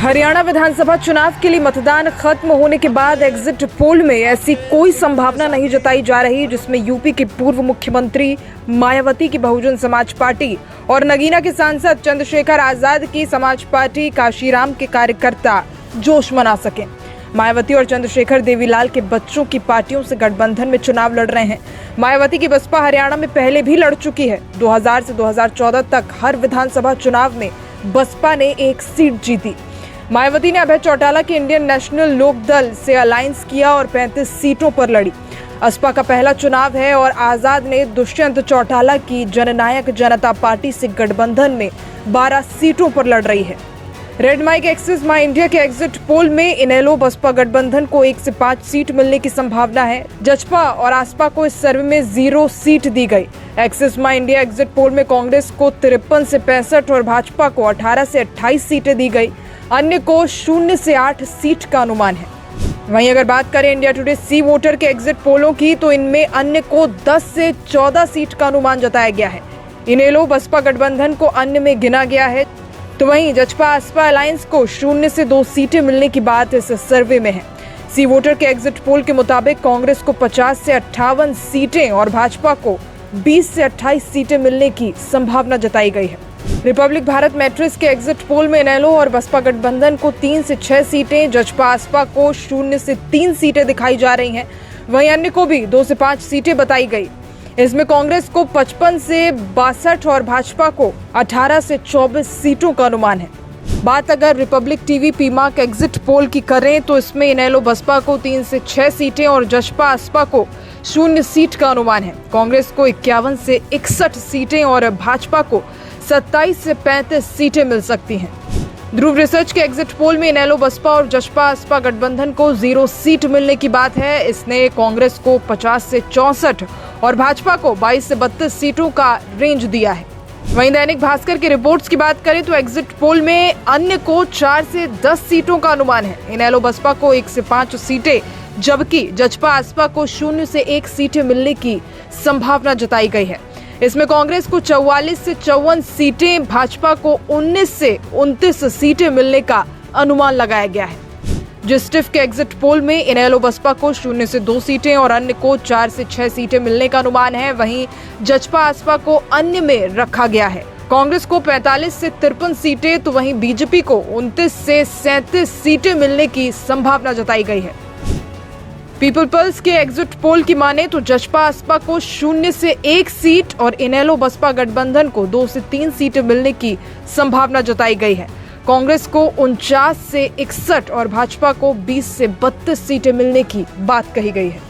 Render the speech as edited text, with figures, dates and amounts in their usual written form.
हरियाणा विधानसभा चुनाव के लिए मतदान खत्म होने के बाद एग्जिट पोल में ऐसी कोई संभावना नहीं जताई जा रही जिसमें यूपी के पूर्व मुख्यमंत्री मायावती की बहुजन समाज पार्टी और नगीना के सांसद चंद्रशेखर आजाद की समाज पार्टी काशीराम के कार्यकर्ता जोश मना सके। मायावती और चंद्रशेखर देवीलाल के बच्चों की पार्टियों से गठबंधन में चुनाव लड़ रहे हैं। मायावती की बसपा हरियाणा में पहले भी लड़ चुकी है। 2000 से 2014 तक हर विधानसभा चुनाव में बसपा ने एक सीट जीती। मायावती ने अभय चौटाला के इंडियन नेशनल लोक दल से अलायंस किया और 35 सीटों पर लड़ी। बसपा का पहला चुनाव है और आजाद ने दुष्यंत चौटाला की जननायक जनता पार्टी से गठबंधन में 12 सीटों पर लड़ रही है। Red Mike Axis My India के एग्जिट पोल में इनेलो बसपा गठबंधन को 1 से 5 सीट मिलने की संभावना है। जजपा और आसपा को इस सर्वे में 0 सीट दी गई। Axis My India exit poll में कांग्रेस को 53 से 65 और भाजपा को 18 से 28 सीटें दी गई। अन्य को 0 से 8 सीट का अनुमान है। वहीं अगर बात करें इंडिया टुडे सी वोटर के एग्जिट पोलों की तो इनमें अन्य को 10 से 14 सीट का अनुमान जताया गया है। इनेलो बसपा गठबंधन को अन्य में गिना गया है, तो वहीं जजपा आसपा अलायंस को 0 से 2 सीटें मिलने की बात इस सर्वे में है। सी वोटर के एग्जिट पोल के मुताबिक कांग्रेस को 50 से 58 सीटें और भाजपा को 20 से 28 सीटें मिलने की संभावना जताई गई है। रिपब्लिक भारत मैट्रिक्स के एग्जिट पोल में इनेलो और बसपा गठबंधन को 3 से 6 सीटें, जजपा आसपा को 0 से 3 सीटें दिखाई जा रही हैं। वहीं अन्य को भी 2 से 5 सीटें बताई गई। इसमें कांग्रेस को 55 से 62 और भाजपा को 18 से 24 सीटों का अनुमान है। बात अगर रिपब्लिक टीवी पीमार्क एग्जिट पोल की करें तो इसमें इनेलो बसपा को 3 से 6 सीटें और जजपा आसपा को 0 सीट का अनुमान है। कांग्रेस को 51 से 61 सीटें और भाजपा को 27 से 35 सीटें मिल सकती हैं। ध्रुव रिसर्च के एग्जिट पोल में इनेलो बसपा और जजपा आसपा गठबंधन को 0 सीट मिलने की बात है। इसने कांग्रेस को 50 से 64 और भाजपा को 22 से 32 सीटों का रेंज दिया है। वहीं दैनिक भास्कर की रिपोर्ट्स की बात करें तो एग्जिट पोल में अन्य को 4 से 10 सीटों का अनुमान है। इनेलो बसपा को 1 से 5 सीटें जबकि जजपा आसपा को 0 से 1 सीटें मिलने की संभावना जताई गई है। इसमें कांग्रेस को 44 से 54 सीटें, भाजपा को 19 से 29 सीटें मिलने का अनुमान लगाया गया है। जिस्टिफ के एग्जिट पोल में इनेलो बसपा को 0 से 2 सीटें और अन्य को 4 से 6 सीटें मिलने का अनुमान है। वहीं जजपा आसपा को अन्य में रखा गया है। कांग्रेस को 45 से 53 सीटें तो वहीं बीजेपी को 29 से 37 सीटें मिलने की संभावना जताई गई है। पीपल पल्स के एग्जिट पोल की माने तो जजपा आसपा को 0 से 1 सीट और इनेलो बसपा गठबंधन को 2 से 3 सीटें मिलने की संभावना जताई गई है। कांग्रेस को 49 से 61 और भाजपा को 20 से 32 सीटें मिलने की बात कही गई है।